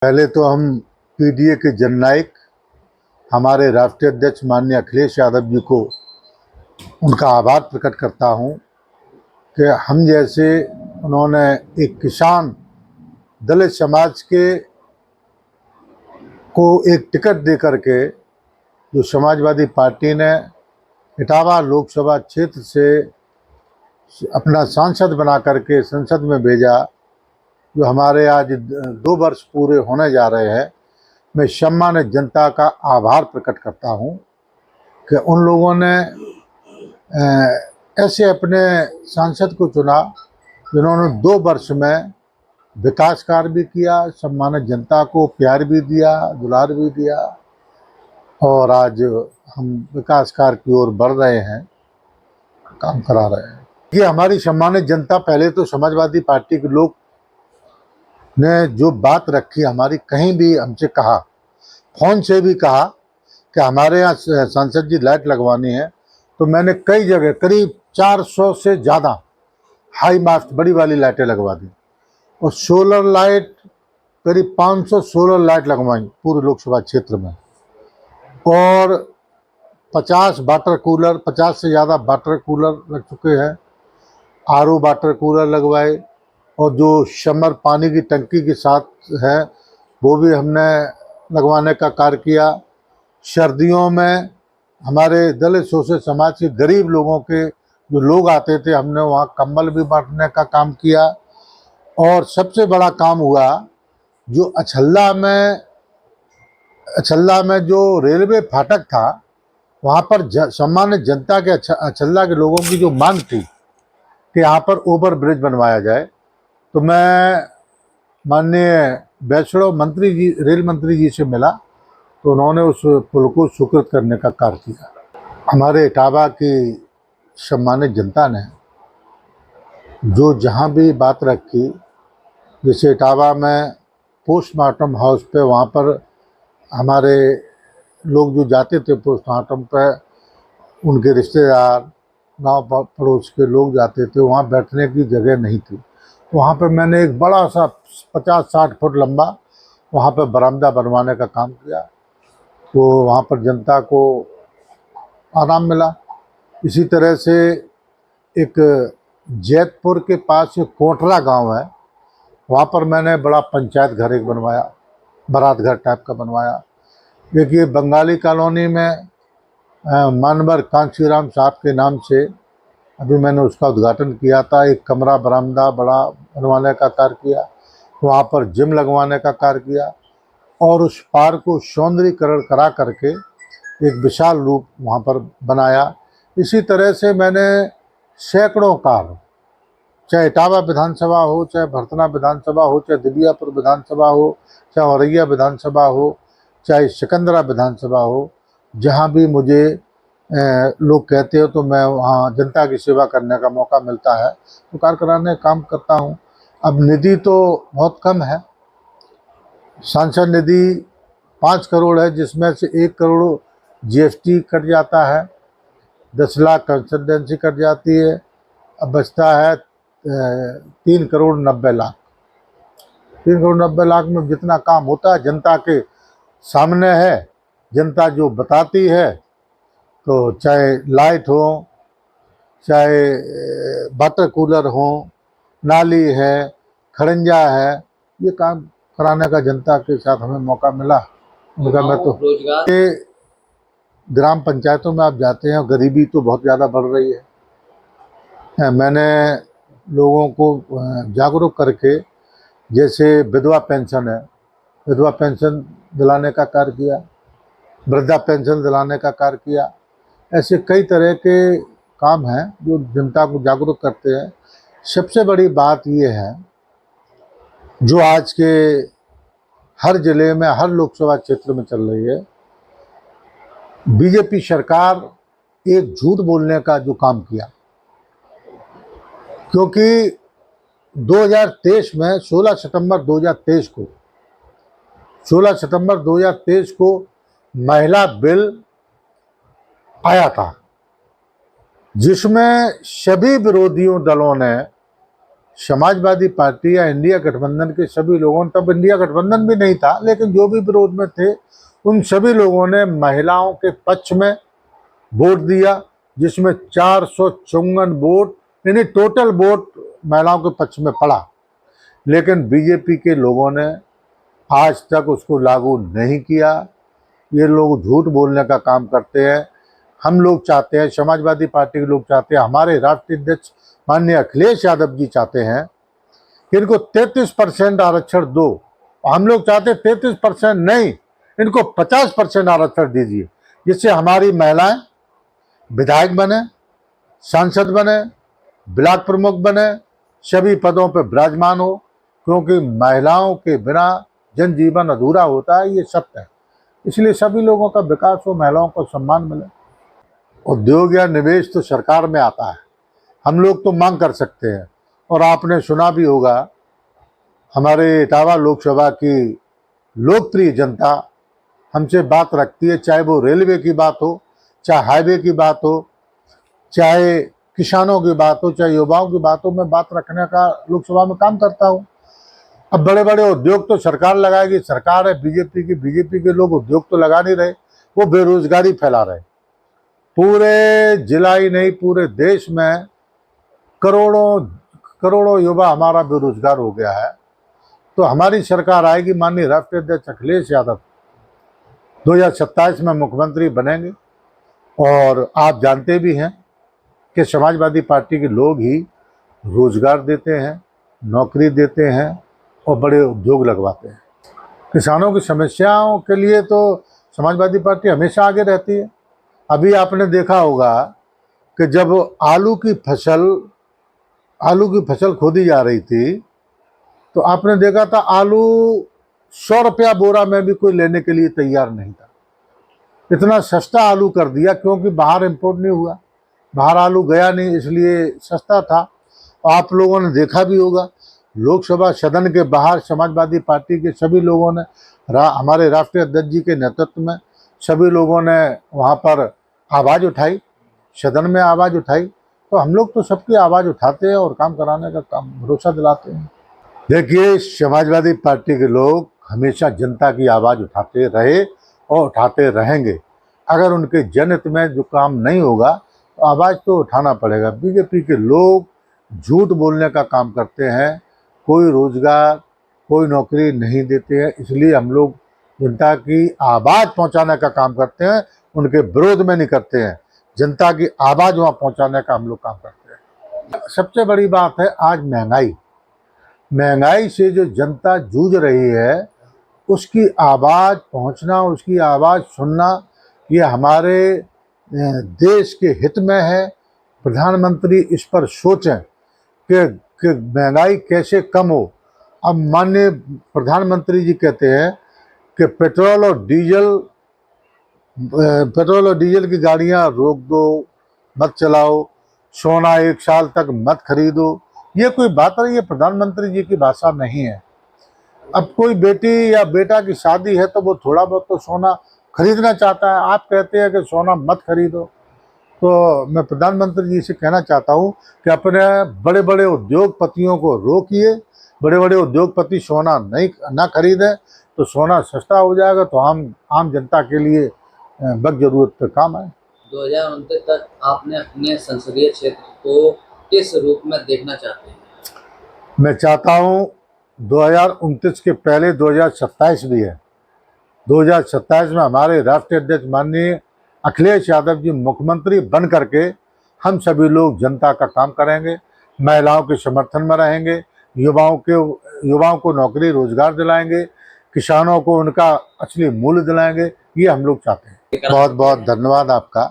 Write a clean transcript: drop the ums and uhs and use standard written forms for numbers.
पहले तो हम पीडीए के जननायक हमारे राष्ट्रीय अध्यक्ष माननीय अखिलेश यादव जी को उनका आभार प्रकट करता हूं कि हम जैसे उन्होंने एक किसान दलित समाज के को एक टिकट दे करके जो समाजवादी पार्टी ने इटावा लोकसभा क्षेत्र से अपना सांसद बना करके संसद में भेजा, जो हमारे आज 2 वर्ष पूरे होने जा रहे हैं। मैं सम्मानित जनता का आभार प्रकट करता हूं कि उन लोगों ने ऐसे अपने सांसद को चुना जिन्होंने 2 वर्ष में विकास कार्य भी किया, सम्मानित जनता को प्यार भी दिया, दुलार भी दिया और आज हम विकास कार्य की ओर बढ़ रहे हैं, काम करा रहे हैं। ये हमारी सम्मानित जनता, पहले तो समाजवादी पार्टी के लोग ने जो बात रखी, हमारी कहीं भी हमसे कहा, फोन से भी कहा कि हमारे यहाँ सांसद जी लाइट लगवानी है, तो मैंने कई जगह करीब 400 से ज़्यादा हाई मास्ट बड़ी वाली लाइटें लगवा दी और सोलर लाइट करीब 500 सोलर लाइट लगवाई पूरे लोकसभा क्षेत्र में और 50 वाटर कूलर, 50 से ज़्यादा वाटर कूलर लग चुके हैं। आरओ वाटर कूलर लगवाए और जो समर पानी की टंकी के साथ है वो भी हमने लगवाने का कार्य किया। सर्दियों में हमारे दलित शोषित समाज के गरीब लोगों के जो लोग आते थे, हमने वहाँ कंबल भी बांटने का काम किया। और सबसे बड़ा काम हुआ जो अछल्ला में जो रेलवे फाटक था, वहाँ पर सम्मानित जनता के अछल्ला के लोगों की जो मांग थी कि यहाँ पर ओवर ब्रिज बनवाया जाए, तो मैं माननीय वैष्णव मंत्री जी, रेल मंत्री जी से मिला तो उन्होंने उस पुल को स्वीकृत करने का कार्य किया। हमारे इटावा की सम्मानित जनता ने जो जहाँ भी बात रखी, जैसे इटावा में पोस्टमार्टम हाउस पे, वहाँ पर हमारे लोग जो जाते थे पोस्टमार्टम पे, उनके रिश्तेदार, गांव पड़ोस के लोग जाते थे, वहाँ बैठने की जगह नहीं थी। वहाँ पे मैंने एक बड़ा सा 50-60 फुट लंबा वहाँ पे बरामदा बनवाने का काम किया, तो वहाँ पर जनता को आराम मिला। इसी तरह से एक जैतपुर के पास एक कोटला गांव है, वहाँ पर मैंने बड़ा पंचायत घर एक बनवाया, बारात घर टाइप का बनवाया। देखिए, बंगाली कॉलोनी में मानवर कांशीराम साहब के नाम से अभी मैंने उसका उद्घाटन किया था। एक कमरा बरामदा बड़ा बनवाने का कार्य किया, वहाँ पर जिम लगवाने का कार्य किया और उस पार्क को सौंदर्यीकरण करा करके एक विशाल रूप वहाँ पर बनाया। इसी तरह से मैंने सैकड़ों कार्य, चाहे इटावा विधानसभा हो, चाहे भरतना विधानसभा हो, चाहे दिबियापुर विधानसभा हो, चाहे औरैया विधानसभा हो, चाहे सिकंदरा विधानसभा हो, जहाँ भी मुझे लोग कहते हो तो मैं वहाँ जनता की सेवा करने का मौका मिलता है तो कार्य कराने का काम करता हूँ। अब निधि तो बहुत कम है, सांसद निधि 5 करोड़ है, जिसमें से 1 करोड़ जीएसटी कट जाता है, 10 लाख कंसल्टेंसी कट जाती है, अब बचता है 3 करोड़ 90 लाख। 3 करोड़ 90 लाख में जितना काम होता है जनता के सामने है, जनता जो बताती है, तो चाहे लाइट हो, चाहे वाटर कूलर हो, नाली है, खड़ंजा है, ये काम कराने का जनता के साथ हमें मौका मिला। उनका मैं तो ये ग्राम पंचायतों में आप जाते हैं, गरीबी तो बहुत ज़्यादा बढ़ रही है। मैंने लोगों को जागरूक करके, जैसे विधवा पेंशन है, विधवा पेंशन दिलाने का कार्य किया, वृद्धा पेंशन दिलाने का कार्य किया। ऐसे कई तरह के काम हैं जो जनता को जागरूक करते हैं। सबसे बड़ी बात ये है, जो आज के हर जिले में, हर लोकसभा क्षेत्र में चल रही है, बीजेपी सरकार एक झूठ बोलने का जो काम किया, क्योंकि 2023 में 16 सितंबर 2023 को महिला बिल आया था, जिसमें सभी विरोधियों दलों ने समाजवादी पार्टी या इंडिया गठबंधन के सभी लोगों ने, तब इंडिया गठबंधन भी नहीं था, लेकिन जो भी विरोध में थे उन सभी लोगों ने महिलाओं के पक्ष में वोट दिया, जिसमें 454 वोट यानी टोटल वोट महिलाओं के पक्ष में पड़ा। लेकिन बीजेपी के लोगों ने आज तक उसको लागू नहीं किया। ये लोग झूठ बोलने का काम करते हैं। हम लोग चाहते हैं, समाजवादी पार्टी के लोग चाहते हैं, हमारे राष्ट्रीय अध्यक्ष माननीय अखिलेश यादव जी चाहते हैं कि इनको 33% आरक्षण दो। हम लोग चाहते हैं 33% नहीं, इनको 50% आरक्षण दीजिए, जिससे हमारी महिलाएं विधायक बने, सांसद बने, ब्लॉक प्रमुख बने, सभी पदों पर विराजमान हो, क्योंकि महिलाओं के बिना जनजीवन अधूरा होता है, ये सत्य है। इसलिए सभी लोगों का विकास हो, महिलाओं को सम्मान मिले। उद्योग या निवेश तो सरकार में आता है, हम लोग तो मांग कर सकते हैं। और आपने सुना भी होगा, हमारे इटावा लोकसभा की लोकप्रिय जनता हमसे बात रखती है, चाहे वो रेलवे की बात हो, चाहे हाईवे की बात हो, चाहे किसानों की बात हो, चाहे युवाओं की बात हो। मैं बात रखने का लोकसभा में काम करता हूँ। अब बड़े बड़े उद्योग तो सरकार लगाएगी, सरकार है बीजेपी की, बीजेपी के लोग उद्योग तो लगा नहीं रहे, वो बेरोजगारी फैला रहे। पूरे जिला ही नहीं, पूरे देश में करोड़ों करोड़ों युवा हमारा बेरोजगार हो गया है। तो हमारी सरकार आएगी, माननीय राष्ट्रीय अध्यक्ष अखिलेश यादव 2027 में मुख्यमंत्री बनेंगे। और आप जानते भी हैं कि समाजवादी पार्टी के लोग ही रोजगार देते हैं, नौकरी देते हैं और बड़े उद्योग लगवाते हैं। किसानों की समस्याओं के लिए तो समाजवादी पार्टी हमेशा आगे रहती है। अभी आपने देखा होगा कि जब आलू की फसल खोदी जा रही थी, तो आपने देखा था आलू 100 रुपया बोरा में भी कोई लेने के लिए तैयार नहीं था। इतना सस्ता आलू कर दिया, क्योंकि बाहर इंपोर्ट नहीं हुआ, बाहर आलू गया नहीं, इसलिए सस्ता था। आप लोगों ने देखा भी होगा, लोकसभा सदन के बाहर समाजवादी पार्टी के सभी लोगों ने, हमारे राष्ट्रीय अध्यक्ष जी के नेतृत्व में सभी लोगों ने वहाँ पर आवाज़ उठाई, सदन में आवाज़ उठाई। तो हम लोग तो सबकी आवाज़ उठाते हैं और काम कराने का काम भरोसा दिलाते हैं। देखिए, समाजवादी पार्टी के लोग हमेशा जनता की आवाज़ उठाते रहे और उठाते रहेंगे। अगर उनके जनहित में जो काम नहीं होगा तो आवाज़ तो उठाना पड़ेगा। बीजेपी के लोग झूठ बोलने का काम करते हैं, कोई रोजगार, कोई नौकरी नहीं देते हैं। इसलिए हम लोग जनता की आवाज़ पहुंचाने का काम करते हैं, उनके विरोध में नहीं करते हैं। जनता की आवाज़ वहाँ पहुंचाने का हम लोग काम करते हैं। सबसे बड़ी बात है आज महंगाई से जो जनता जूझ रही है, उसकी आवाज़ पहुंचना, उसकी आवाज़ सुनना, ये हमारे देश के हित में है। प्रधानमंत्री इस पर सोचें कि महंगाई कैसे कम हो। अब माननीय प्रधानमंत्री जी कहते हैं कि पेट्रोल और डीजल की गाड़ियां रोक दो, मत चलाओ, सोना 1 साल तक मत खरीदो। ये कोई बात रही है? प्रधानमंत्री जी की भाषा नहीं है। अब कोई बेटी या बेटा की शादी है तो वो थोड़ा बहुत तो सोना खरीदना चाहता है, आप कहते हैं कि सोना मत खरीदो। तो मैं प्रधानमंत्री जी से कहना चाहता हूँ कि अपने बड़े बड़े उद्योगपतियों को रोकिए। बड़े बड़े उद्योगपति सोना ना खरीदें तो सोना सस्ता हो जाएगा, तो आम जनता के लिए वक्त ज़रूरत पे काम आए। 2029 तक आपने अपने संसदीय क्षेत्र को किस रूप में देखना चाहते हैं? मैं चाहता हूँ 2029 के पहले 2027 भी है। 2027 में हमारे राष्ट्रीय अध्यक्ष माननीय अखिलेश यादव जी मुख्यमंत्री बन करके हम सभी लोग जनता का काम करेंगे, महिलाओं के समर्थन में रहेंगे, युवाओं को नौकरी रोजगार दिलाएंगे, किसानों को उनका असली मूल्य दिलाएंगे। ये हम लोग चाहते हैं। बहुत बहुत धन्यवाद आपका।